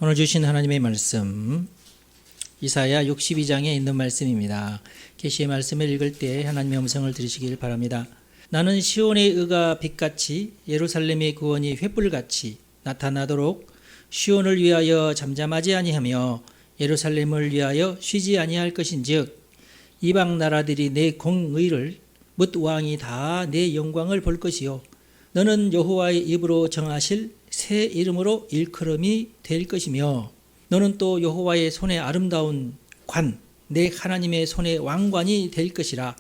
오늘 주신 하나님의 말씀 이사야 62장에 있는 말씀입니다. 계시의 말씀을 읽을 때 하나님의 음성을 들으시길 바랍니다. 나는 시온의 의가 빛같이 예루살렘의 구원이 횃불같이 나타나도록 시온을 위하여 잠잠하지 아니하며 예루살렘을 위하여 쉬지 아니할 것인즉 이방 나라들이 내 공의를 뭇 왕이 다 내 영광을 볼 것이요 너는 여호와의 입으로 정하실 새 이름으로 일컬음이 될 것이며 너는 또 여호와의 손에 아름다운 관, 내 하나님의 손에 왕관이 될 것이라.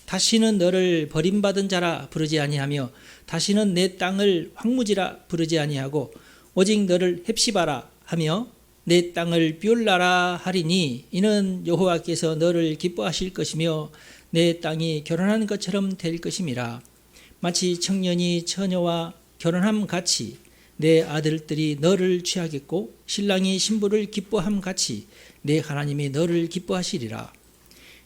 다시는 너를 버림받은 자라 부르지 아니하며 다시는 내 땅을 황무지라 부르지 아니하고 오직 너를 헵시바라 하며 내 땅을 뷰올라라 하리니 이는 여호와께서 너를 기뻐하실 것이며 내 땅이 결혼한 것처럼 될 것임이라. 마치 청년이 처녀와 결혼함 같이 내 아들들이 너를 취하겠고 신랑이 신부를 기뻐함 같이 내 하나님이 너를 기뻐하시리라.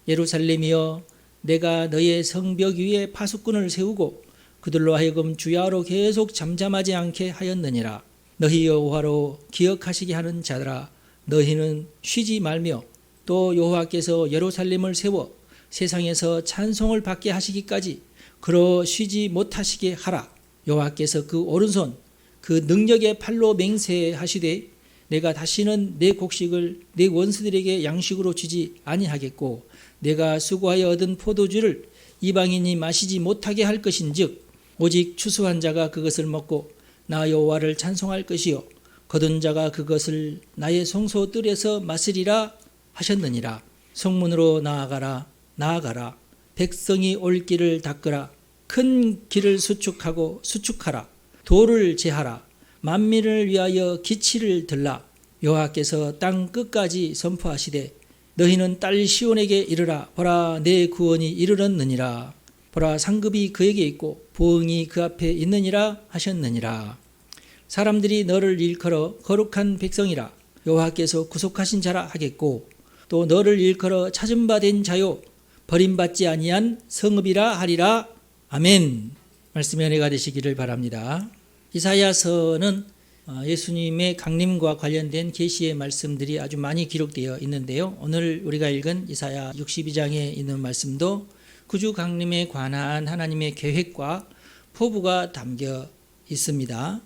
예루살렘이여 내가 너의 성벽 위에 파수꾼을 세우고 그들로 하여금 주야로 계속 잠잠하지 않게 하였느니라. 너희 여호와로 기억하시게 하는 자들아 너희는 쉬지 말며 또 여호와께서 예루살렘을 세워 세상에서 찬송을 받게 하시기까지 그러 쉬지 못하시게 하라. 여호와께서 그 오른손 그 능력의 팔로 맹세하시되 내가 다시는 내 곡식을 내 원수들에게 양식으로 주지 아니하겠고 내가 수고하여 얻은 포도주를 이방인이 마시지 못하게 할 것인즉 오직 추수한 자가 그것을 먹고 나 여호와를 찬송할 것이요 거둔 자가 그것을 나의 성소 뜰에서 마시리라 하셨느니라. 성문으로 나아가라 나아가라. 백성이 올 길을 닦으라. 큰 길을 수축하고 수축하라. 도를 제하라. 만민을 위하여 기치를 들라. 여호와께서 땅 끝까지 선포하시되 너희는 딸 시온에게 이르라. 보라 내 구원이 이르렀느니라. 보라 상급이 그에게 있고 보응이 그 앞에 있느니라 하셨느니라. 사람들이 너를 일컬어 거룩한 백성이라 여호와께서 구속하신 자라 하겠고 또 너를 일컬어 찾은 바 된 자요 버림받지 아니한 성읍이라 하리라. 아멘. 말씀의 은혜가 되시기를 바랍니다. 이사야서는 예수님의 강림과 관련된 계시의 말씀들이 아주 많이 기록되어 있는데요. 오늘 우리가 읽은 이사야 62장에 있는 말씀도 구주 강림에 관한 하나님의 계획과 포부가 담겨 있습니다.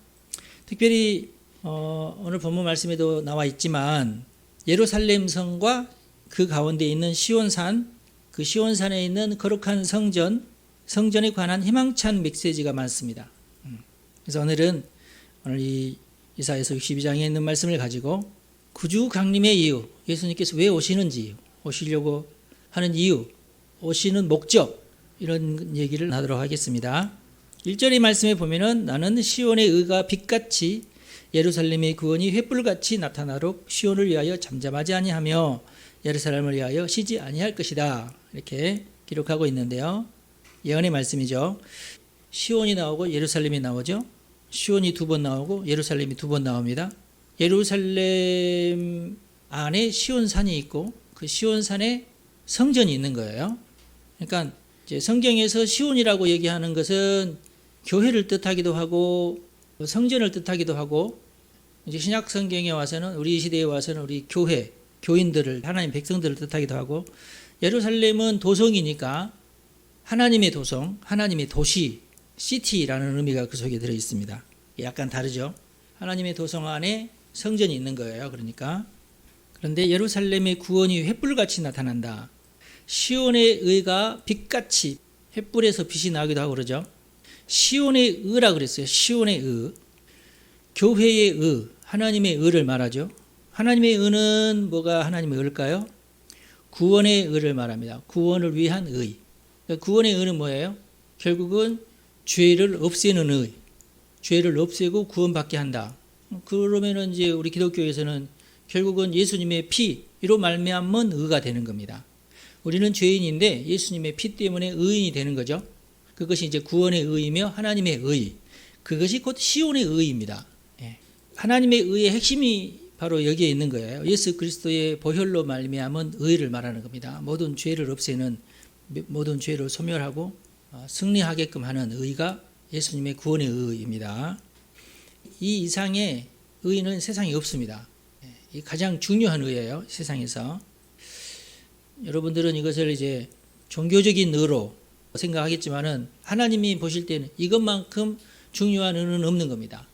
특별히 오늘 본문 말씀에도 나와 있지만 예루살렘 성과 그 가운데 있는 시온산, 그 시온산에 있는 거룩한 성전에 관한 희망찬 메시지가 많습니다. 그래서 오늘 이 이사야서 62장에 있는 말씀을 가지고 구주 강림의 이유, 예수님께서 왜 오시는지, 오시려고 하는 이유, 오시는 목적, 이런 얘기를 하도록 하겠습니다. 1절의 말씀에 보면은 나는 시온의 의가 빛같이 예루살렘의 구원이 횃불같이 나타나도록 시온을 위하여 잠잠하지 아니하며 예루살렘을 위하여 쉬지 아니할 것이다. 이렇게 기록하고 있는데요. 예언의 말씀이죠. 시온이 나오고 예루살렘이 나오죠. 시온이 2번 나오고 예루살렘이 2번 나옵니다. 예루살렘 안에 시온산이 있고 그 시온산에 성전이 있는 거예요. 그러니까 이제 성경에서 시온이라고 얘기하는 것은 교회를 뜻하기도 하고 성전을 뜻하기도 하고 이제 신약 성경에 와서는 우리 시대에 와서는 우리 교회, 교인들을 하나님 백성들을 뜻하기도 하고 예루살렘은 도성이니까 하나님의 도성, 하나님의 도시, 시티라는 의미가 그 속에 들어 있습니다. 약간 다르죠. 하나님의 도성 안에 성전이 있는 거예요. 그러니까 그런데 예루살렘의 구원이 횃불같이 나타난다. 시온의 의가 빛같이 횃불에서 빛이 나기도 하고 그러죠. 시온의 의라 그랬어요. 시온의 의. 교회의 의, 하나님의 의를 말하죠. 하나님의 의는 뭐가 하나님의 의일까요? 구원의 의를 말합니다. 구원을 위한 의. 구원의 의는 뭐예요? 결국은 죄를 없애는 의. 죄를 없애고 구원받게 한다. 그러면은 이제 우리 기독교에서는 결국은 예수님의 피로 말미암은 의가 되는 겁니다. 우리는 죄인인데 예수님의 피 때문에 의인이 되는 거죠. 그것이 이제 구원의 의이며 하나님의 의. 그것이 곧 시온의 의입니다. 하나님의 의의 핵심이 바로 여기에 있는 거예요. 예수 그리스도의 보혈로 말미암은 의를 말하는 겁니다. 모든 죄를 없애는, 모든 죄를 소멸하고 승리하게끔 하는 의가 예수님의 구원의 의입니다. 이 이상의 의는 세상에 없습니다. 이 가장 중요한 의예요, 세상에서. 여러분들은 이것을 이제 종교적인 의로 생각하겠지만은 하나님이 보실 때는 이것만큼 중요한 의는 없는 겁니다.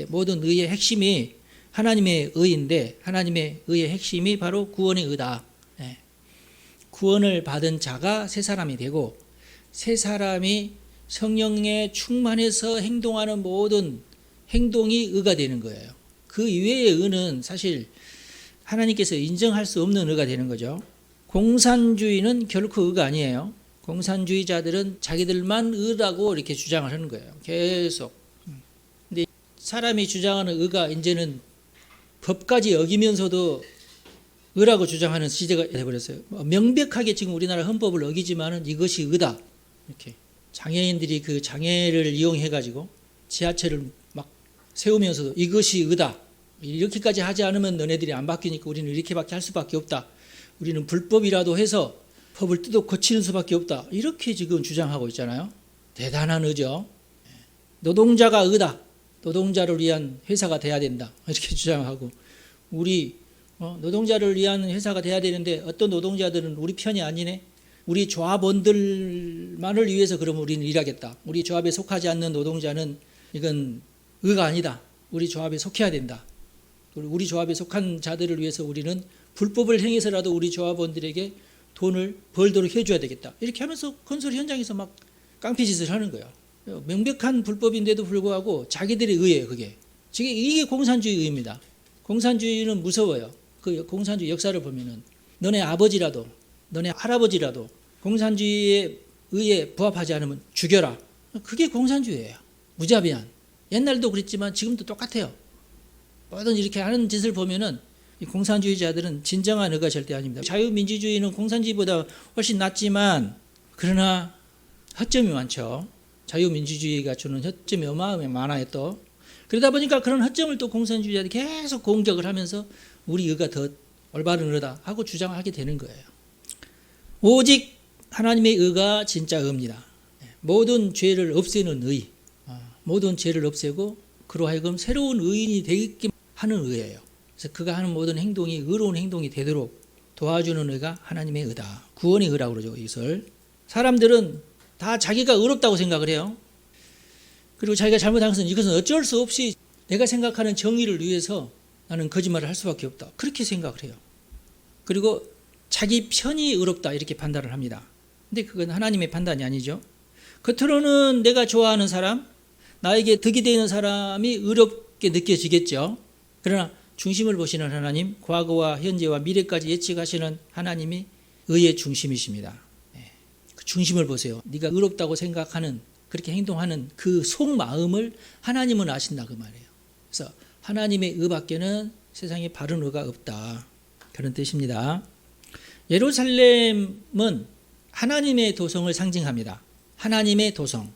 모든 의의 핵심이 하나님의 의인데 하나님의 의의 핵심이 바로 구원의 의다. 구원을 받은 자가 새 사람이 되고 새 사람이 성령에 충만해서 행동하는 모든 행동이 의가 되는 거예요. 그 이외의 의는 사실 하나님께서 인정할 수 없는 의가 되는 거죠. 공산주의는 결코 의가 아니에요. 공산주의자들은 자기들만 의라고 이렇게 주장을 하는 거예요. 계속. 근데 사람이 주장하는 의가 이제는 법까지 어기면서도 의라고 주장하는 시대가 되어버렸어요. 명백하게 지금 우리나라 헌법을 어기지만은 이것이 의다. 이렇게 장애인들이 그 장애를 이용해가지고 지하철을 막 세우면서도 이것이 의다. 이렇게까지 하지 않으면 너네들이 안 바뀌니까 우리는 이렇게밖에 할 수밖에 없다. 우리는 불법이라도 해서 법을 뜯어 고치는 수밖에 없다. 이렇게 지금 주장하고 있잖아요. 대단한 의죠. 노동자가 의다. 노동자를 위한 회사가 돼야 된다. 이렇게 주장하고 우리 노동자를 위한 회사가 돼야 되는데 어떤 노동자들은 우리 편이 아니네. 우리 조합원들만을 위해서 그러면 우리는 일하겠다. 우리 조합에 속하지 않는 노동자는 이건 의가 아니다. 우리 조합에 속해야 된다. 우리 조합에 속한 자들을 위해서 우리는 불법을 행해서라도 우리 조합원들에게 돈을 벌도록 해줘야 되겠다. 이렇게 하면서 건설 현장에서 막 깡패짓을 하는 거예요. 명백한 불법인데도 불구하고 자기들의 의예요. 그게. 이게 공산주의입니다. 공산주의는 무서워요. 그 공산주의 역사를 보면은 너네 아버지라도 너네 할아버지라도 공산주의의 의에 부합하지 않으면 죽여라. 그게 공산주의예요. 무자비한. 옛날도 그랬지만 지금도 똑같아요. 뭐든 이렇게 하는 짓을 보면은 이 공산주의자들은 진정한 의가 절대 아닙니다. 자유민주주의는 공산주의보다 훨씬 낫지만 그러나 허점이 많죠. 자유민주주의가 주는 허점이 어마어마하게 많아요. 또 그러다 보니까 그런 허점을 또 공산주의자들이 계속 공격을 하면서 우리 의가 더 올바른 의다 하고 주장하게 되는 거예요. 오직 하나님의 의가 진짜 의입니다. 모든 죄를 없애는 의, 모든 죄를 없애고 그로 하여금 새로운 의인이 되게 하는 의예요. 그래서 그가 하는 모든 행동이 의로운 행동이 되도록 도와주는 의가 하나님의 의다. 구원의 의라고 그러죠. 이것을 사람들은 다 자기가 의롭다고 생각을 해요. 그리고 자기가 잘못한 것은 이것은 어쩔 수 없이 내가 생각하는 정의를 위해서 나는 거짓말을 할 수밖에 없다. 그렇게 생각을 해요. 그리고 자기 편이 의롭다 이렇게 판단을 합니다. 근데 그건 하나님의 판단이 아니죠. 겉으로는 내가 좋아하는 사람, 나에게 득이 되는 사람이 의롭게 느껴지겠죠. 그러나 중심을 보시는 하나님, 과거와 현재와 미래까지 예측하시는 하나님이 의의 중심이십니다. 그 중심을 보세요. 네가 의롭다고 생각하는 그렇게 행동하는 그 속마음을 하나님은 아신다 그 말이에요. 그래서 하나님의 의밖에는 세상에 바른 의가 없다. 그런 뜻입니다. 예루살렘은 하나님의 도성을 상징합니다. 하나님의 도성.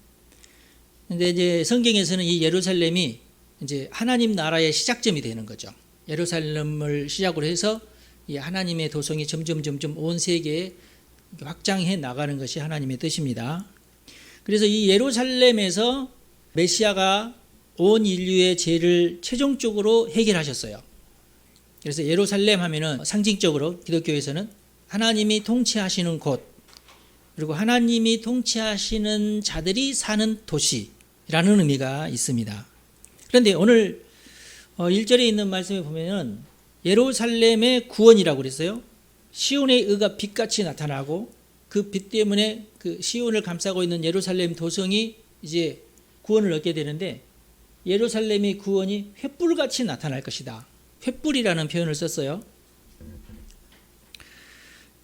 근데 이제 성경에서는 이 예루살렘이 이제 하나님 나라의 시작점이 되는 거죠. 예루살렘을 시작으로 해서 이 하나님의 도성이 점점 온 세계에 확장해 나가는 것이 하나님의 뜻입니다. 그래서 이 예루살렘에서 메시아가 온 인류의 죄를 최종적으로 해결하셨어요. 그래서 예루살렘 하면은 상징적으로 기독교에서는 하나님이 통치하시는 곳, 그리고 하나님이 통치하시는 자들이 사는 도시라는 의미가 있습니다. 그런데 오늘 1절에 있는 말씀에 보면은 예루살렘의 구원이라고 그랬어요. 시온의 의가 빛같이 나타나고 그 빛 때문에 그 시온을 감싸고 있는 예루살렘 도성이 이제 구원을 얻게 되는데 예루살렘의 구원이 횃불같이 나타날 것이다. 횃불이라는 표현을 썼어요.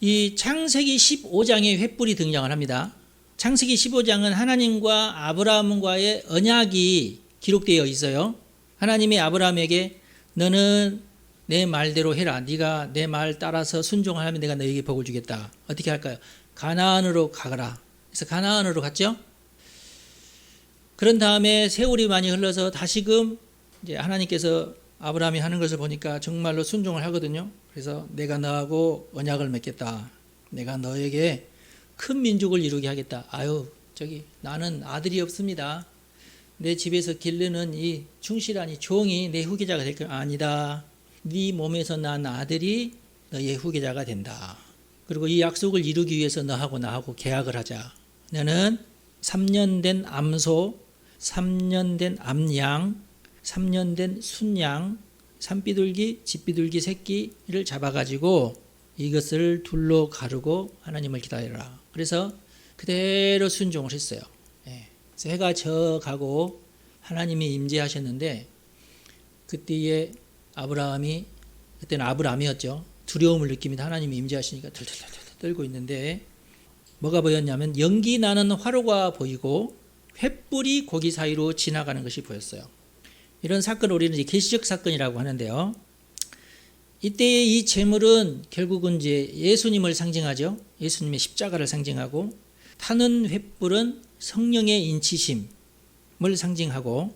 이 창세기 15장에 횃불이 등장을 합니다. 창세기 15장은 하나님과 아브라함과의 언약이 기록되어 있어요. 하나님이 아브라함에게 너는 내 말대로 해라. 네가 내 말 따라서 순종을 하면 내가 너에게 복을 주겠다. 어떻게 할까요? 가나안으로 가거라. 그래서 가나안으로 갔죠. 그런 다음에 세월이 많이 흘러서 다시금 이제 하나님께서 아브라함이 하는 것을 보니까 정말로 순종을 하거든요. 그래서 내가 너하고 언약을 맺겠다. 내가 너에게 큰 민족을 이루게 하겠다. 나는 아들이 없습니다. 내 집에서 기르는 이 충실한 이 종이 내 후계자가 될 거 아니다. 네 몸에서 난 아들이 너의 후계자가 된다. 그리고 이 약속을 이루기 위해서 너하고 나하고 계약을 하자. 너는 3년 된 암소, 3년 된 암양, 3년 된 순양, 산비둘기, 집비둘기 새끼를 잡아가지고 이것을 둘로 가르고 하나님을 기다려라. 그래서 그대로 순종을 했어요. 그래서 해가 져가고 하나님이 임재하셨는데 그때에 아브라함이, 그때는 아브라함이었죠. 두려움을 느끼면서 하나님이 임재하시니까 덜덜덜 떨고 있는데 뭐가 보였냐면 연기 나는 화로가 보이고 횃불이 고기 사이로 지나가는 것이 보였어요. 이런 사건을 우리는 이제 계시적 사건이라고 하는데요. 이때의 이 제물은 결국은 이제 예수님을 상징하죠. 예수님의 십자가를 상징하고, 타는 횃불은 성령의 인치심을 상징하고,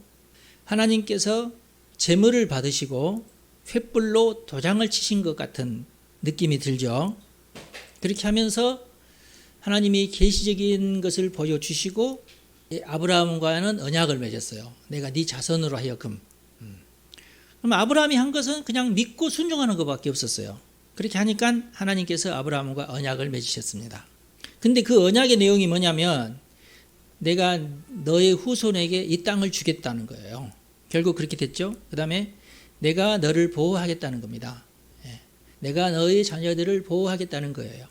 하나님께서 제물을 받으시고 횃불로 도장을 치신 것 같은 느낌이 들죠. 그렇게 하면서 하나님이 계시적인 것을 보여주시고 아브라함과는 언약을 맺었어요. 내가 네 자손으로 하여금. 그럼 아브라함이 한 것은 그냥 믿고 순종하는 것밖에 없었어요. 그렇게 하니까 하나님께서 아브라함과 언약을 맺으셨습니다. 근데 그 언약의 내용이 뭐냐면 내가 너의 후손에게 이 땅을 주겠다는 거예요. 결국 그렇게 됐죠. 그 다음에 내가 너를 보호하겠다는 겁니다. 내가 너의 자녀들을 보호하겠다는 거예요.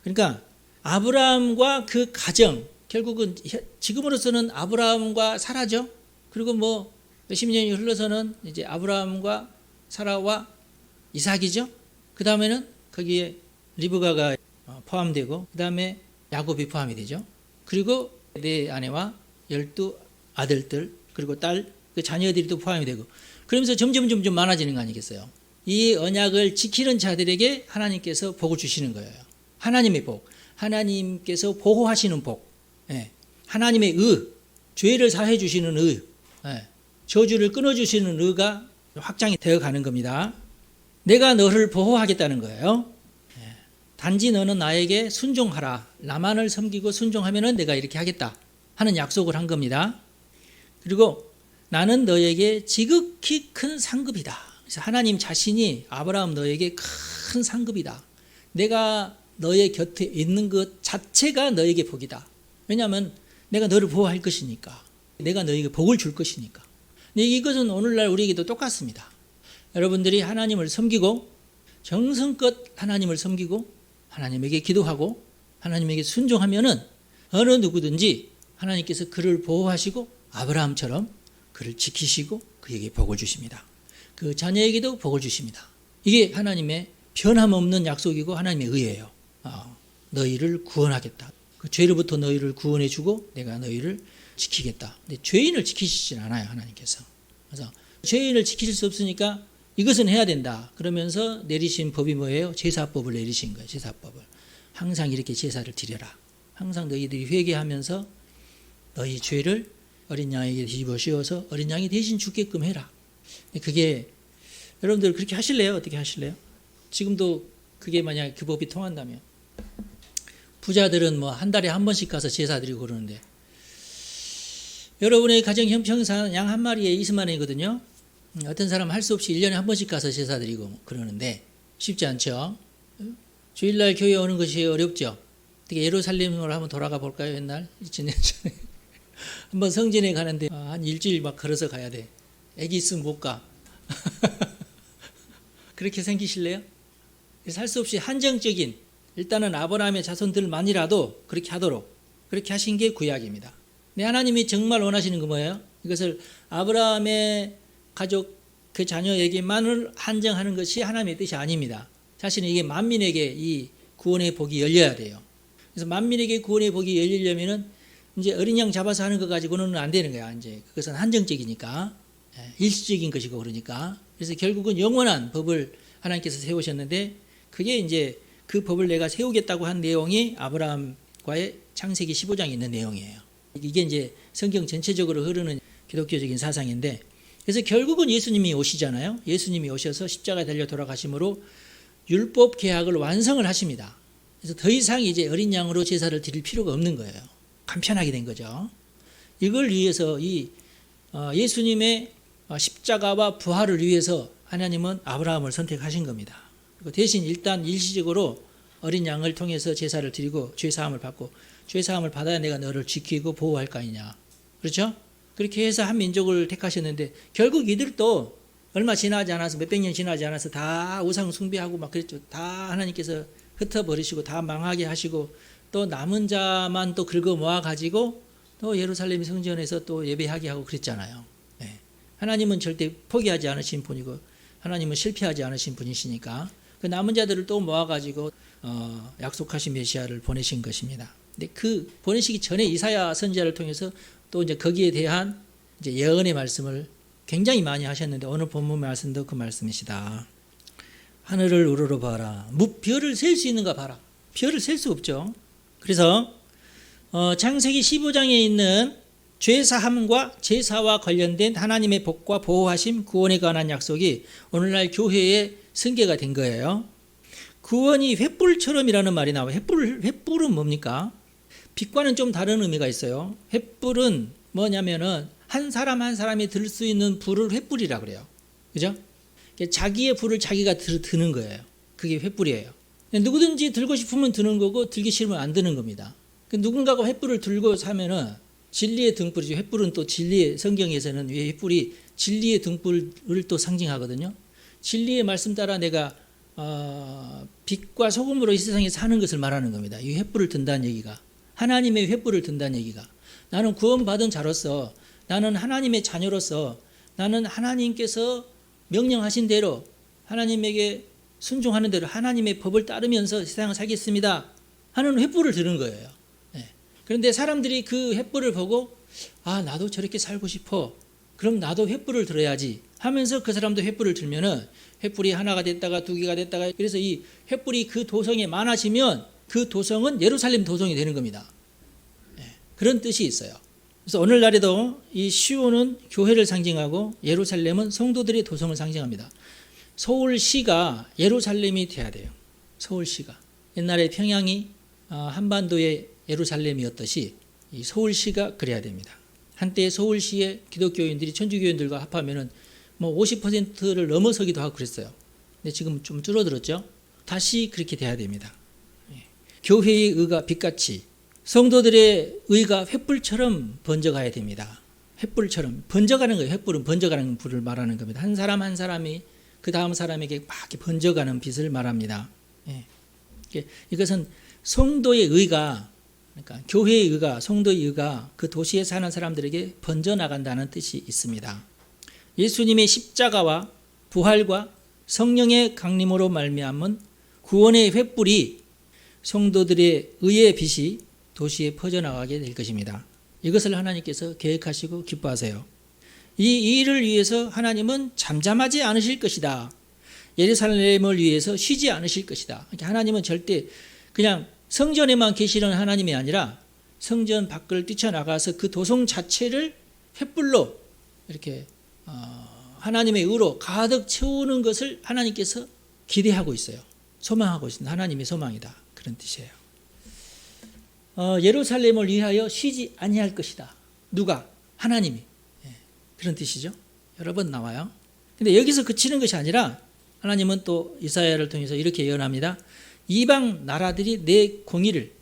그러니까 아브라함과 그 가정, 결국은 지금으로서는 아브라함과 사라죠. 그리고 뭐 몇십 년이 흘러서는 이제 아브라함과 사라와 이삭이죠. 그 다음에는 거기에 리브가가 포함되고, 그 다음에 야곱이 포함이 되죠. 그리고 내 아내와 12 아들들, 그리고 딸, 그 자녀들이 또 포함이 되고, 그러면서 점점 많아지는 거 아니겠어요? 이 언약을 지키는 자들에게 하나님께서 복을 주시는 거예요. 하나님의 복, 하나님께서 보호하시는 복, 하나님의 의, 죄를 사해 주시는 의, 저주를 끊어주시는 의가 확장이 되어 가는 겁니다. 내가 너를 보호하겠다는 거예요. 단지 너는 나에게 순종하라. 나만을 섬기고 순종하면 내가 이렇게 하겠다 하는 약속을 한 겁니다. 그리고 나는 너에게 지극히 큰 상급이다. 그래서 하나님 자신이 아브라함 너에게 큰 상급이다. 내가 너의 곁에 있는 것 자체가 너에게 복이다. 왜냐하면 내가 너를 보호할 것이니까. 내가 너에게 복을 줄 것이니까. 근데 이것은 오늘날 우리에게도 똑같습니다. 여러분들이 하나님을 섬기고 정성껏 하나님을 섬기고 하나님에게 기도하고 하나님에게 순종하면은 어느 누구든지 하나님께서 그를 보호하시고 아브라함처럼 그를 지키시고 그에게 복을 주십니다. 그 자녀에게도 복을 주십니다. 이게 하나님의 변함없는 약속이고 하나님의 의예요. 너희를 구원하겠다. 그 죄로부터 너희를 구원해주고 내가 너희를 지키겠다. 근데 죄인을 지키시진 않아요, 하나님께서. 그래서 죄인을 지키실 수 없으니까 이것은 해야 된다. 그러면서 내리신 법이 뭐예요? 제사법을 내리신 거예요. 제사법을. 항상 이렇게 제사를 드려라. 항상 너희들이 회개하면서 너희 죄를 어린 양에게 뒤집어 씌워서 어린 양이 대신 죽게끔 해라. 그게 여러분들 그렇게 하실래요? 어떻게 하실래요? 지금도 그게 만약 그 법이 통한다면 부자들은 뭐 한 달에 한 번씩 가서 제사 드리고 그러는데 여러분의 가정 형편상 양 한 마리에 20만 원이거든요. 어떤 사람은 할 수 없이 1년에 한 번씩 가서 제사 드리고 그러는데 쉽지 않죠. 주일날 교회 오는 것이 어렵죠. 어떻게 예루살렘으로 한번 돌아가 볼까요? 옛날 2000년 전에 한번 성전에 가는데 한 일주일 막 걸어서 가야 돼. 애기 있으면 못 가. 그렇게 생기실래요? 그래서 할 수 없이 한정적인, 일단은 아브라함의 자손들만이라도 그렇게 하도록 그렇게 하신 게 구약입니다. 근데 하나님이 정말 원하시는 거 뭐예요? 이것을 아브라함의 가족 그 자녀에게만을 한정하는 것이 하나님의 뜻이 아닙니다. 사실은 이게 만민에게 이 구원의 복이 열려야 돼요. 그래서 만민에게 구원의 복이 열리려면은 이제 어린 양 잡아서 하는 것 가지고는 안 되는 거야. 이제 그것은 한정적이니까, 일시적인 것이고 그러니까. 그래서 결국은 영원한 법을 하나님께서 세우셨는데 그게 이제 그 법을 내가 세우겠다고 한 내용이 아브라함과의 창세기 15장에 있는 내용이에요. 이게 이제 성경 전체적으로 흐르는 기독교적인 사상인데, 그래서 결국은 예수님이 오시잖아요. 예수님이 오셔서 십자가에 달려 돌아가심으로 율법 계약을 완성을 하십니다. 그래서 더 이상 이제 어린 양으로 제사를 드릴 필요가 없는 거예요. 간편하게 된 거죠. 이걸 위해서 이 예수님의 십자가와 부활을 위해서 하나님은 아브라함을 선택하신 겁니다. 그리고 대신 일단 일시적으로 어린 양을 통해서 제사를 드리고 죄사함을 받고 죄사함을 받아야 내가 너를 지키고 보호할 거 아니냐. 그렇죠? 그렇게 해서 한 민족을 택하셨는데 결국 이들도 얼마 지나지 않아서 몇백 년 지나지 않아서 다 우상 숭배하고 막 그랬죠. 다 하나님께서 흩어버리시고 다 망하게 하시고 또 남은 자만 또 긁어 모아 가지고 또 예루살렘 성전에서 또 예배하게 하고 그랬잖아요. 네. 하나님은 절대 포기하지 않으신 분이고 하나님은 실패하지 않으신 분이시니까 그 남은 자들을 또 모아 가지고 약속하신 메시아를 보내신 것입니다. 근데 그 보내시기 전에 이사야 선지자를 통해서 또 이제 거기에 대한 이제 예언의 말씀을 굉장히 많이 하셨는데 오늘 본문 말씀도 그 말씀이시다. 하늘을 우러러봐라. 별을 셀 수 있는가 봐라. 별을 셀 수 없죠. 그래서 창세기 15장에 있는 죄사함과 제사와 관련된 하나님의 복과 보호하심, 구원에 관한 약속이 오늘날 교회의 승계가 된 거예요. 구원이 횃불처럼이라는 말이 나와요. 횃불은 뭡니까? 빛과는 좀 다른 의미가 있어요. 횃불은 뭐냐면은 한 사람 한 사람이 들 수 있는 불을 횃불이라 그래요. 그죠? 자기의 불을 자기가 드는 거예요. 그게 횃불이에요. 누구든지 들고 싶으면 드는 거고 들기 싫으면 안 드는 겁니다. 누군가가 횃불을 들고 사면은 진리의 등불이죠. 횃불은 또 진리의 성경에서는 횃불이 진리의 등불을 또 상징하거든요. 진리의 말씀 따라 내가 빛과 소금으로 이 세상에 사는 것을 말하는 겁니다. 이 횃불을 든다는 얘기가 하나님의 횃불을 든다는 얘기가 나는 구원받은 자로서 나는 하나님의 자녀로서 나는 하나님께서 명령하신 대로 하나님에게 순종하는 대로 하나님의 법을 따르면서 세상을 살겠습니다 하는 횃불을 드는 거예요. 네. 그런데 사람들이 그 횃불을 보고 나도 저렇게 살고 싶어. 그럼 나도 횃불을 들어야지 하면서 그 사람도 횃불을 들면은 횃불이 하나가 됐다가 두 개가 됐다가 그래서 이 횃불이 그 도성에 많아지면 그 도성은 예루살렘 도성이 되는 겁니다. 네. 그런 뜻이 있어요. 그래서 오늘날에도 이 시온은 교회를 상징하고 예루살렘은 성도들의 도성을 상징합니다. 서울시가 예루살렘이 돼야 돼요. 서울시가. 옛날에 평양이 한반도의 예루살렘이었듯이 이 서울시가 그래야 됩니다. 한때 서울시의 기독교인들이 천주교인들과 합하면은 뭐 50%를 넘어서기도 하고 그랬어요. 근데 지금 좀 줄어들었죠. 다시 그렇게 돼야 됩니다. 교회의 의가 빛같이 성도들의 의가 횃불처럼 번져가야 됩니다. 횃불처럼 번져가는 거예요. 횃불은 번져가는 불을 말하는 겁니다. 한 사람 한 사람이 그 다음 사람에게 막 이렇게 번져가는 빛을 말합니다. 이것은 성도의 의가 그러니까 교회의 의가 성도의 의가 그 도시에 사는 사람들에게 번져나간다는 뜻이 있습니다. 예수님의 십자가와 부활과 성령의 강림으로 말미암은 구원의 횃불이 성도들의 의의 빛이 도시에 퍼져나가게 될 것입니다. 이것을 하나님께서 계획하시고 기뻐하세요. 이 일을 위해서 하나님은 잠잠하지 않으실 것이다. 예루살렘을 위해서 쉬지 않으실 것이다. 하나님은 절대 그냥 성전에만 계시는 하나님이 아니라 성전 밖을 뛰쳐나가서 그 도성 자체를 횃불로 이렇게 하나님의 의로 가득 채우는 것을 하나님께서 기대하고 있어요. 소망하고 있습니다. 하나님의 소망이다. 그런 뜻이에요. 예루살렘을 위하여 쉬지 아니할 것이다. 누가? 하나님이. 그런 뜻이죠. 여러 번 나와요. 근데 여기서 그치는 것이 아니라 하나님은 또 이사야를 통해서 이렇게 예언합니다. 이방 나라들이 내 공의를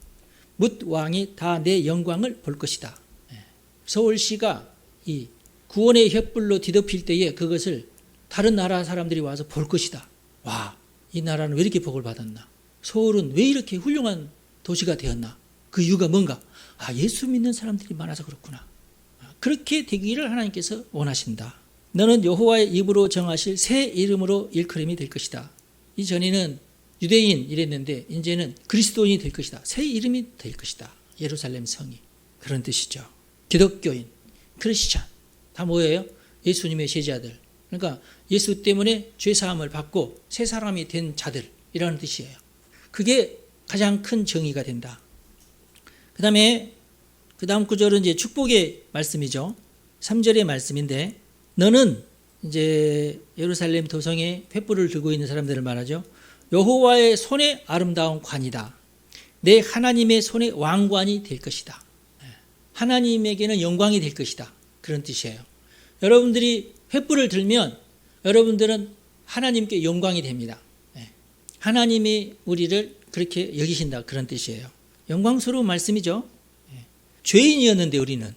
뭇 왕이 다 내 영광을 볼 것이다. 서울시가 이 구원의 횃불로 뒤덮일 때에 그것을 다른 나라 사람들이 와서 볼 것이다. 와, 이 나라는 왜 이렇게 복을 받았나? 서울은 왜 이렇게 훌륭한 도시가 되었나? 그 이유가 뭔가? 예수 믿는 사람들이 많아서 그렇구나. 그렇게 되기를 하나님께서 원하신다. 너는 여호와의 입으로 정하실 새 이름으로 일컬음이 될 것이다. 이전에는 유대인 이랬는데 이제는 그리스도인이 될 것이다. 새 이름이 될 것이다. 예루살렘 성이. 그런 뜻이죠. 기독교인, 크리스찬 다 뭐예요? 예수님의 제자들. 그러니까 예수 때문에 죄사함을 받고 새 사람이 된 자들이라는 뜻이에요. 그게 가장 큰 정의가 된다. 그 다음 구절은 이제 축복의 말씀이죠. 3절의 말씀인데 너는 이제 예루살렘 도성에 횃불을 들고 있는 사람들을 말하죠. 여호와의 손의 아름다운 관이다. 내 하나님의 손의 왕관이 될 것이다. 하나님에게는 영광이 될 것이다. 그런 뜻이에요. 여러분들이 횃불을 들면 여러분들은 하나님께 영광이 됩니다. 하나님이 우리를 그렇게 여기신다, 그런 뜻이에요. 영광스러운 말씀이죠. 죄인이었는데, 우리는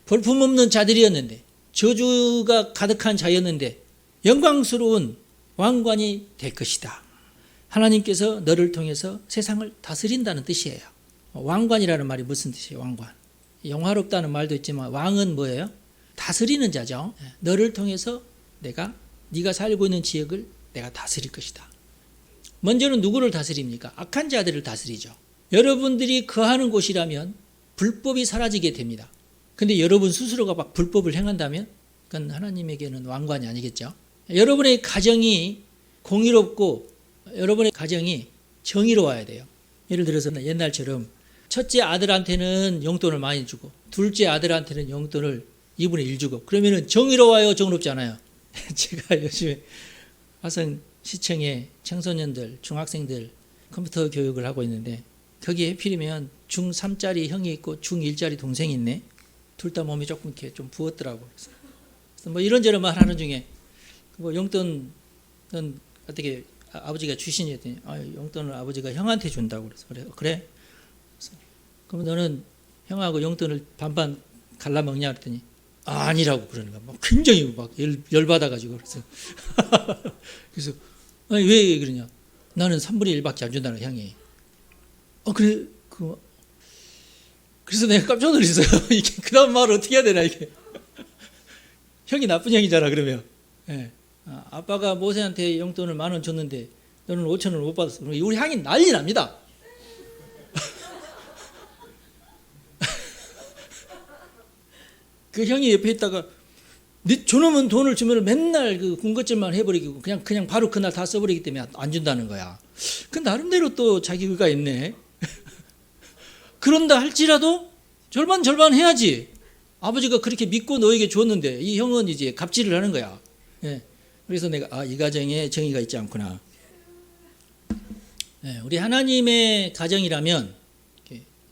볼품없는 자들이었는데, 저주가 가득한 자였는데 영광스러운 왕관이 될 것이다. 하나님께서 너를 통해서 세상을 다스린다는 뜻이에요. 왕관이라는 말이 무슨 뜻이에요? 왕관. 영화롭다는 말도 있지만 왕은 뭐예요? 다스리는 자죠. 너를 통해서 네가 살고 있는 지역을 내가 다스릴 것이다. 먼저는 누구를 다스립니까? 악한 자들을 다스리죠. 여러분들이 거하는 곳이라면 불법이 사라지게 됩니다. 근데 여러분 스스로가 막 불법을 행한다면 그건 하나님에게는 왕관이 아니겠죠. 여러분의 가정이 공의롭고 여러분의 가정이 정의로워야 돼요. 예를 들어서 옛날처럼 첫째 아들한테는 용돈을 많이 주고 둘째 아들한테는 용돈을 2분의 1 주고 그러면은 정의로워요, 정의롭지 않아요? 제가 요즘에 화성시청에 청소년들, 중학생들 컴퓨터 교육을 하고 있는데 거기에 하필이면 중3짜리 형이 있고 중1짜리 동생이 있네. 둘 다 몸이 조금 이렇게 좀 부었더라고. 그래서 뭐 이런저런 말 하는 중에 뭐 용돈은 어떻게 아버지가 주시니 했더니 용돈을 아버지가 형한테 준다고 그래서 그래? 그럼 너는 형하고 용돈을 반반 갈라먹냐 그랬더니 아니라고 그러는 거야. 막 굉장히 막 열받아가지고 그래서 그래서 왜 그러냐? 나는 3분의 1밖에 안 준다는 형이. 그래 그래서 내가 깜짝 놀랐어요. 이게 그다음 말을 어떻게 해야 되나 이게. 형이 나쁜 형이잖아 그러면. 예. 아빠가 모세한테 용돈을 10,000원 줬는데 너는 5,000원을 못 받았어. 우리 형이 난리 납니다. 그 형이 옆에 있다가 저놈은 돈을 주면 맨날 그 군것질만 해버리고 그냥 바로 그날 다 써버리기 때문에 안 준다는 거야. 그 나름대로 또 자기 의가 있네. 그런다 할지라도 절반 해야지. 아버지가 그렇게 믿고 너에게 줬는데 이 형은 이제 갑질을 하는 거야. 예. 그래서 내가 이 가정에 정의가 있지 않구나. 예. 우리 하나님의 가정이라면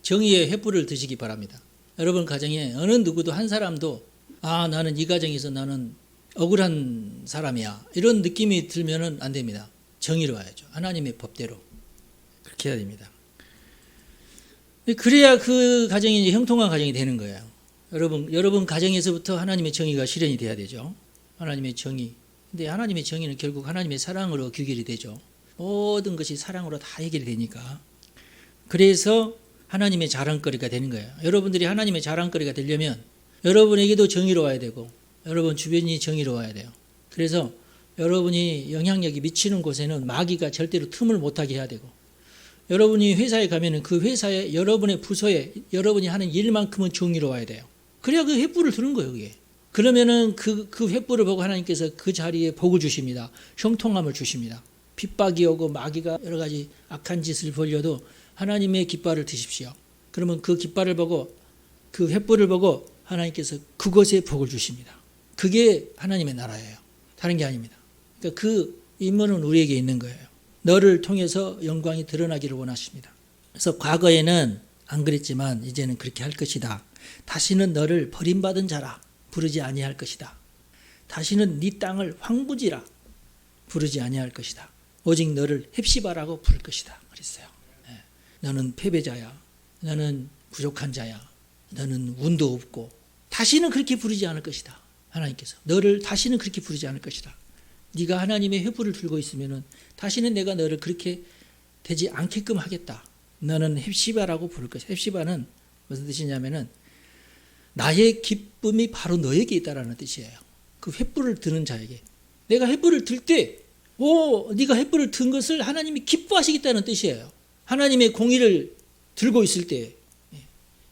정의의 횃불을 드시기 바랍니다. 여러분 가정에 어느 누구도 한 사람도 나는 이 가정에서 나는 억울한 사람이야 이런 느낌이 들면은 안 됩니다. 정의로워야죠. 하나님의 법대로 그렇게 해야 됩니다. 그래야 그 가정이 이제 형통한 가정이 되는 거예요. 여러분 가정에서부터 하나님의 정의가 실현이 돼야 되죠. 하나님의 정의. 근데 하나님의 정의는 결국 하나님의 사랑으로 규결이 되죠. 모든 것이 사랑으로 다 해결이 되니까. 그래서 하나님의 자랑거리가 되는 거예요. 여러분들이 하나님의 자랑거리가 되려면 여러분에게도 정의로워야 되고 여러분 주변이 정의로워야 돼요. 그래서 여러분이 영향력이 미치는 곳에는 마귀가 절대로 틈을 못하게 해야 되고 여러분이 회사에 가면은 그 회사에 여러분의 부서에 여러분이 하는 일만큼은 정의로워야 돼요. 그래야 그 횃불을 드는 거예요, 그게. 그러면은 그 횃불을 보고 하나님께서 그 자리에 복을 주십니다. 형통함을 주십니다. 핍박이 오고 마귀가 여러 가지 악한 짓을 벌려도 하나님의 깃발을 드십시오. 그러면 그 깃발을 보고 그 횃불을 보고 하나님께서 그것에 복을 주십니다. 그게 하나님의 나라예요. 다른 게 아닙니다. 그러니까 그 임무는 우리에게 있는 거예요. 너를 통해서 영광이 드러나기를 원하십니다. 그래서 과거에는 안 그랬지만 이제는 그렇게 할 것이다. 다시는 너를 버림받은 자라 부르지 아니할 것이다. 다시는 네 땅을 황부지라 부르지 아니할 것이다. 오직 너를 헵시바라고 부를 것이다. 그랬어요. 너는 패배자야. 너는 부족한 자야. 너는 운도 없고 다시는 그렇게 부르지 않을 것이다. 하나님께서 너를 다시는 그렇게 부르지 않을 것이다. 네가 하나님의 횃불을 들고 있으면은 다시는 내가 너를 그렇게 되지 않게끔 하겠다. 너는 헵시바라고 부를 것이다. 헵시바는 무슨 뜻이냐면은 나의 기쁨이 바로 너에게 있다라는 뜻이에요. 그 횃불을 드는 자에게. 내가 횃불을 들 때, 네가 횃불을 든 것을 하나님이 기뻐하시겠다는 뜻이에요. 하나님의 공의를 들고 있을 때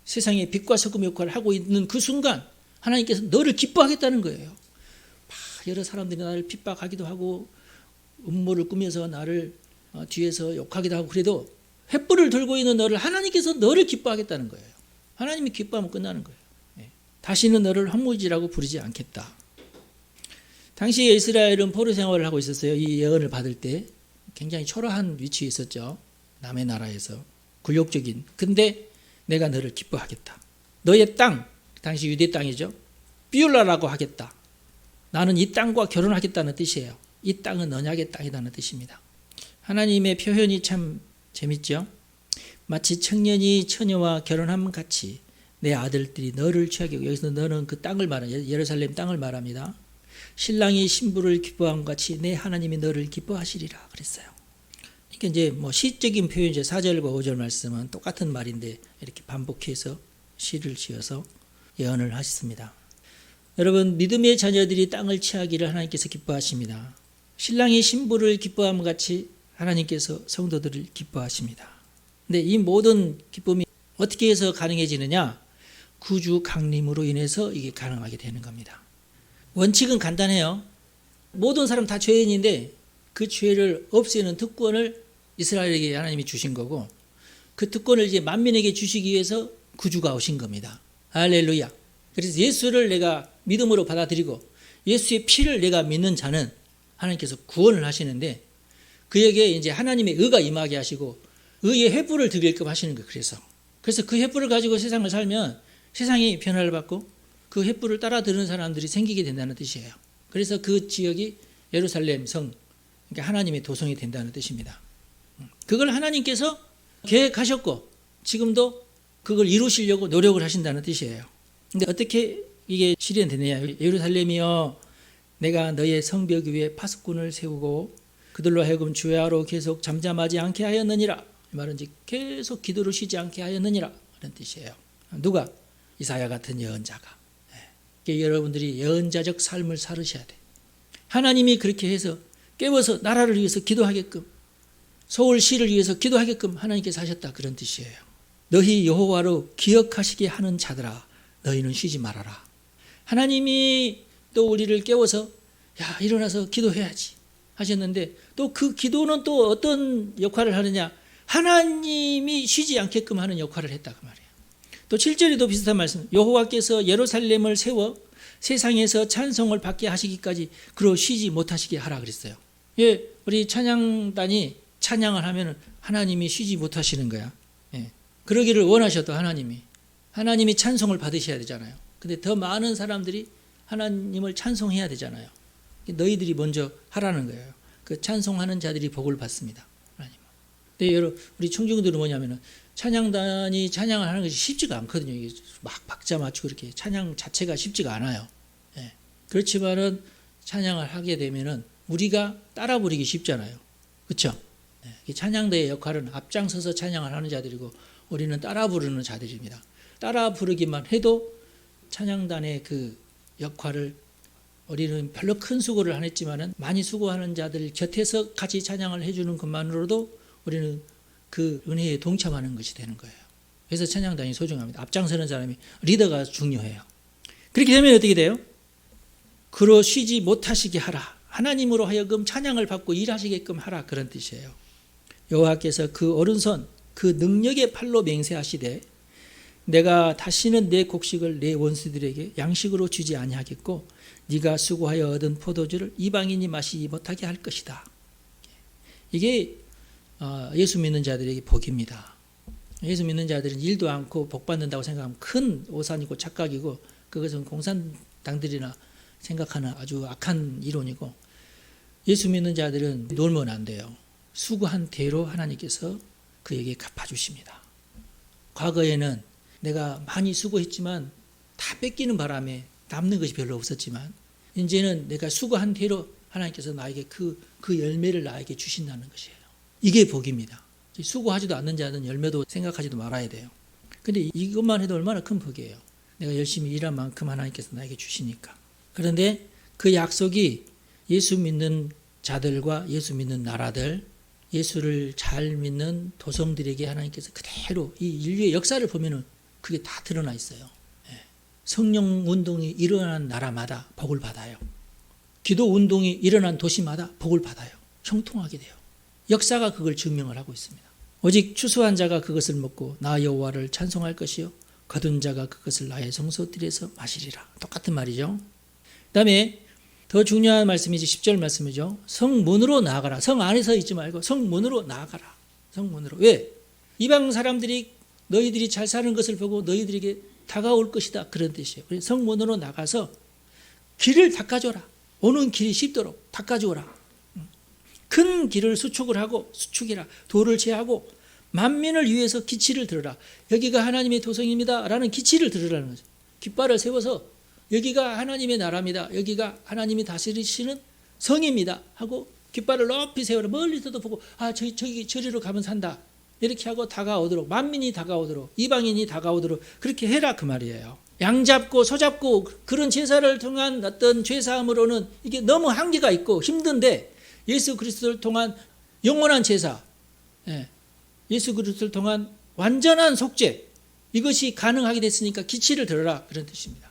세상에 빛과 소금 역할을 하고 있는 그 순간 하나님께서 너를 기뻐하겠다는 거예요. 여러 사람들이 나를 핍박하기도 하고 음모를 꾸며서 나를 뒤에서 욕하기도 하고 그래도 횃불을 들고 있는 너를 하나님께서 너를 기뻐하겠다는 거예요. 하나님이 기뻐하면 끝나는 거예요. 다시는 너를 황무지라고 부르지 않겠다. 당시에 이스라엘은 포로 생활을 하고 있었어요. 이 예언을 받을 때 굉장히 초라한 위치에 있었죠. 남의 나라에서 굴욕적인. 근데 내가 너를 기뻐하겠다. 너의 땅, 당시 유대 땅이죠. 비울라라고 하겠다. 나는 이 땅과 결혼하겠다는 뜻이에요. 이 땅은 언약의 땅이라는 뜻입니다. 하나님의 표현이 참 재밌죠. 마치 청년이 처녀와 결혼함 같이 내 아들들이 너를 취하게 하고, 여기서 너는 그 땅을 말합니다. 예루살렘 땅을 말합니다. 신랑이 신부를 기뻐함 같이 내 하나님이 너를 기뻐하시리라 그랬어요. 그러니까 이제 뭐 시적인 표현이죠. 4절과 5절 말씀은 똑같은 말인데 이렇게 반복해서 시를 지어서 예언을 하셨습니다. 여러분, 믿음의 자녀들이 땅을 취하기를 하나님께서 기뻐하십니다. 신랑이 신부를 기뻐함 같이 하나님께서 성도들을 기뻐하십니다. 근데 이 모든 기쁨이 어떻게 해서 가능해지느냐? 구주 강림으로 인해서 이게 가능하게 되는 겁니다. 원칙은 간단해요. 모든 사람 다 죄인인데 그 죄를 없애는 특권을 이스라엘에게 하나님이 주신 거고, 그 특권을 이제 만민에게 주시기 위해서 구주가 오신 겁니다. 할렐루야. 그래서 예수를 내가 믿음으로 받아들이고 예수의 피를 내가 믿는 자는 하나님께서 구원을 하시는데, 그에게 이제 하나님의 의가 임하게 하시고 의의 횃불을 들게끔 하시는 거예요. 그래서 그 횃불을 가지고 세상을 살면 세상이 변화를 받고 그 횃불을 따라 들은 사람들이 생기게 된다는 뜻이에요. 그래서 그 지역이 예루살렘 성, 그러니까 하나님의 도성이 된다는 뜻입니다. 그걸 하나님께서 계획하셨고 지금도 그걸 이루시려고 노력을 하신다는 뜻이에요. 근데 어떻게 이게 실현되느냐? 예루살렘이여, 내가 너의 성벽 위에 파수꾼을 세우고 그들로 하여금 주야로 계속 잠잠하지 않게 하였느니라. 이 말은 이제 계속 기도를 쉬지 않게 하였느니라, 이런 뜻이에요. 누가? 이사야 같은 예언자가. 여러분들이 예언자적 삶을 살으셔야 돼. 하나님이 그렇게 해서 깨워서 나라를 위해서 기도하게끔, 서울시를 위해서 기도하게끔 하나님께서 하셨다, 그런 뜻이에요. 너희 여호와로 기억하시게 하는 자들아, 너희는 쉬지 말아라. 하나님이 또 우리를 깨워서 야, 일어나서 기도해야지 하셨는데, 또 그 기도는 또 어떤 역할을 하느냐? 하나님이 쉬지 않게끔 하는 역할을 했다, 그 말이에요. 또 7절에도 비슷한 말씀, 여호와께서 예루살렘을 세워 세상에서 찬송을 받게 하시기까지 그로 쉬지 못하시게 하라 그랬어요. 예, 우리 찬양단이 찬양을 하면 하나님이 쉬지 못하시는 거야. 예, 그러기를 원하셔도 하나님이 찬송을 받으셔야 되잖아요. 근데 더 많은 사람들이 하나님을 찬송해야 되잖아요. 너희들이 먼저 하라는 거예요. 그 찬송하는 자들이 복을 받습니다. 하나님. 근데 여러분, 우리 청중들은 뭐냐면은 찬양단이 찬양을 하는 것이 쉽지가 않거든요. 이게 막 박자 맞추고 이렇게 찬양 자체가 쉽지가 않아요. 예. 그렇지만은 찬양을 하게 되면은 우리가 따라 부르기 쉽잖아요. 그렇죠? 예. 찬양대의 역할은 앞장서서 찬양을 하는 자들이고 우리는 따라 부르는 자들입니다. 따라 부르기만 해도 찬양단의 그 역할을 우리는 별로 큰 수고를 안 했지만은 많이 수고하는 자들 곁에서 같이 찬양을 해주는 것만으로도 우리는 그 은혜에 동참하는 것이 되는 거예요. 그래서 찬양단이 소중합니다. 앞장서는 사람이, 리더가 중요해요. 그렇게 되면 어떻게 돼요? 그로 쉬지 못하시게 하라. 하나님으로 하여금 찬양을 받고 일하시게끔 하라, 그런 뜻이에요. 여호와께서 그 오른손, 그 능력의 팔로 맹세하시되 내가 다시는 내 곡식을 내 원수들에게 양식으로 주지 아니하겠고 네가 수고하여 얻은 포도주를 이방인이 마시지 못하게 할 것이다. 이게 예수 믿는 자들에게 복입니다. 예수 믿는 자들은 일도 않고 복 받는다고 생각하면 큰 오산이고 착각이고, 그것은 공산당들이나 생각하는 아주 악한 이론이고, 예수 믿는 자들은 놀면 안 돼요. 수고한 대로 하나님께서 그에게 갚아주십니다. 과거에는 내가 많이 수고했지만 다 뺏기는 바람에 남는 것이 별로 없었지만, 이제는 내가 수고한 대로 하나님께서 나에게 그 열매를 나에게 주신다는 것이에요. 이게 복입니다. 수고하지도 않는 자는 열매도 생각하지도 말아야 돼요. 근데 이것만 해도 얼마나 큰 복이에요. 내가 열심히 일한 만큼 하나님께서 나에게 주시니까. 그런데 그 약속이 예수 믿는 자들과 예수 믿는 나라들, 예수를 잘 믿는 도성들에게 하나님께서 그대로 이 인류의 역사를 보면은 그게 다 드러나 있어요. 성령 운동이 일어난 나라마다 복을 받아요. 기도 운동이 일어난 도시마다 복을 받아요. 형통하게 돼요. 역사가 그걸 증명을 하고 있습니다. 오직 추수한 자가 그것을 먹고 나 여호와를 찬송할 것이요 거둔 자가 그것을 나의 성소들에서 마시리라. 똑같은 말이죠. 그다음에 더 중요한 말씀이 10절 말씀이죠. 성문으로 나아가라. 성 안에 서 있지 말고 성문으로 나아가라. 성문으로. 왜? 이방 사람들이 너희들이 잘 사는 것을 보고 너희들에게 다가올 것이다, 그런 뜻이에요. 그래서 성문으로 나가서 길을 닦아줘라. 오는 길이 쉽도록 닦아주어라. 큰 길을 수축을 하고 수축이라 도를 제하고 만민을 위해서 기치를 들으라. 여기가 하나님의 도성입니다 라는 기치를 들으라는 거죠. 깃발을 세워서 여기가 하나님의 나라입니다. 여기가 하나님이 다스리시는 성입니다 하고 깃발을 높이 세워라. 멀리서도 보고 저리로 가면 산다. 이렇게 하고 다가오도록, 만민이 다가오도록, 이방인이 다가오도록 그렇게 해라 그 말이에요. 양잡고 소잡고 그런 제사를 통한 어떤 죄사함으로는 이게 너무 한계가 있고 힘든데 예수 그리스도를 통한 영원한 제사, 예수 그리스도를 통한 완전한 속죄, 이것이 가능하게 됐으니까 기치를 들어라 그런 뜻입니다.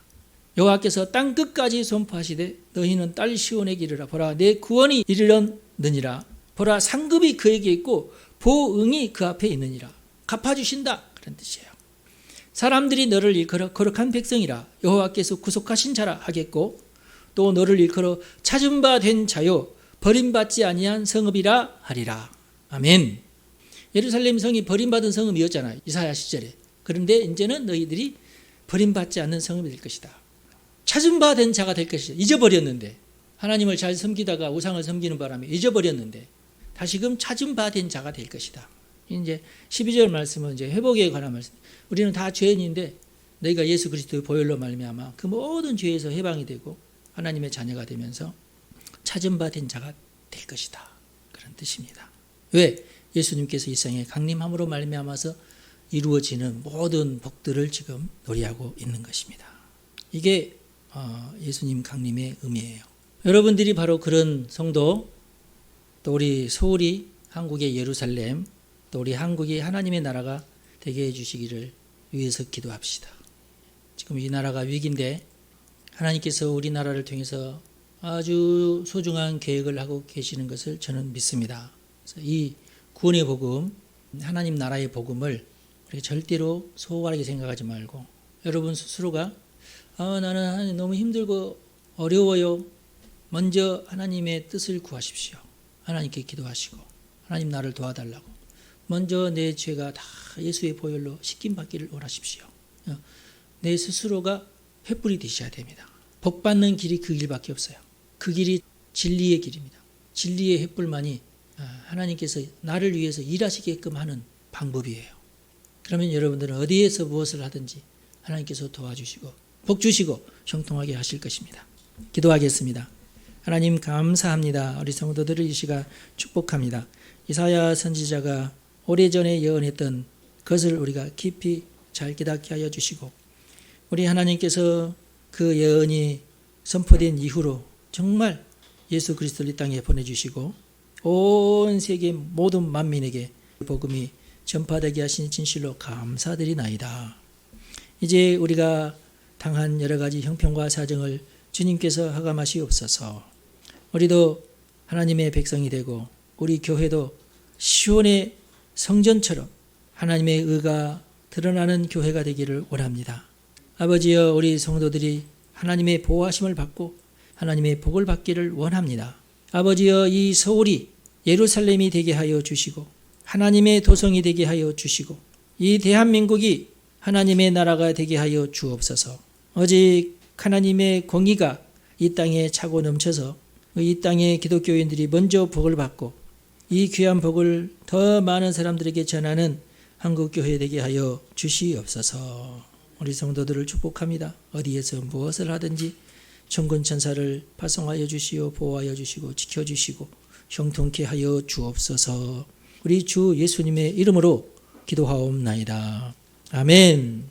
여호와께서 땅 끝까지 선포하시되 너희는 딸 시온에게 이르라. 보라 내 구원이 이르렀느니라. 보라 상급이 그에게 있고 보응이 그 앞에 있느니라. 갚아주신다 그런 뜻이에요. 사람들이 너를 일컬어 거룩한 백성이라 여호와께서 구속하신 자라 하겠고 또 너를 일컬어 찾은 바 된 자요 버림받지 아니한 성읍이라 하리라. 아멘. 예루살렘 성이 버림받은 성읍이었잖아요. 이사야 시절에. 그런데 이제는 너희들이 버림받지 않는 성읍이 될 것이다. 찾은 바 된 자가 될 것이다. 잊어버렸는데 하나님을 잘 섬기다가 우상을 섬기는 바람에 잊어버렸는데 다시금 찾은 바 된 자가 될 것이다. 이제 12절 말씀은 이제 회복에 관한 말씀. 우리는 다 죄인인데 너희가 예수 그리스도의 보혈로 말미암아 그 모든 죄에서 해방이 되고 하나님의 자녀가 되면서 찾은 바 된 자가 될 것이다. 그런 뜻입니다. 왜? 예수님께서 이 땅에 강림함으로 말미암아서 이루어지는 모든 복들을 지금 노래하고 있는 것입니다. 이게 예수님 강림의 의미예요. 여러분들이 바로 그런 성도, 또 우리 서울이 한국의 예루살렘, 또 우리 한국이 하나님의 나라가 되게 해주시기를 위해서 기도합시다. 지금 이 나라가 위기인데 하나님께서 우리나라를 통해서 아주 소중한 계획을 하고 계시는 것을 저는 믿습니다. 그래서 이 구원의 복음, 하나님 나라의 복음을 우리가 절대로 소홀하게 생각하지 말고 여러분 스스로가 나는 하나님 너무 힘들고 어려워요. 먼저 하나님의 뜻을 구하십시오. 하나님께 기도하시고 하나님 나를 도와달라고. 먼저 내 죄가 다 예수의 보혈로 씻김받기를 원하십시오. 내 스스로가 횃불이 되셔야 됩니다. 복받는 길이 그 길밖에 없어요. 그 길이 진리의 길입니다. 진리의 횃불만이 하나님께서 나를 위해서 일하시게끔 하는 방법이에요. 그러면 여러분들은 어디에서 무엇을 하든지 하나님께서 도와주시고 복 주시고 형통하게 하실 것입니다. 기도하겠습니다. 하나님 감사합니다. 우리 성도들을 이 시간 축복합니다. 이사야 선지자가 오래전에 예언했던 것을 우리가 깊이 잘 깨닫게 하여 주시고 우리 하나님께서 그 예언이 선포된 이후로 정말 예수 그리스도를 이 땅에 보내주시고 온 세계 모든 만민에게 복음이 전파되게 하신 진실로 감사드리나이다. 이제 우리가 당한 여러 가지 형편과 사정을 주님께서 허감하시옵소서. 우리도 하나님의 백성이 되고 우리 교회도 시온의 성전처럼 하나님의 의가 드러나는 교회가 되기를 원합니다. 아버지여 우리 성도들이 하나님의 보호하심을 받고 하나님의 복을 받기를 원합니다. 아버지여 이 서울이 예루살렘이 되게 하여 주시고 하나님의 도성이 되게 하여 주시고 이 대한민국이 하나님의 나라가 되게 하여 주옵소서. 오직 하나님의 공의가 이 땅에 차고 넘쳐서 이 땅의 기독교인들이 먼저 복을 받고 이 귀한 복을 더 많은 사람들에게 전하는 한국교회 되게 하여 주시옵소서. 우리 성도들을 축복합니다. 어디에서 무엇을 하든지 천군천사를 파송하여 주시오 보호하여 주시고 지켜주시고 형통케 하여 주옵소서. 우리 주 예수님의 이름으로 기도하옵나이다. 아멘.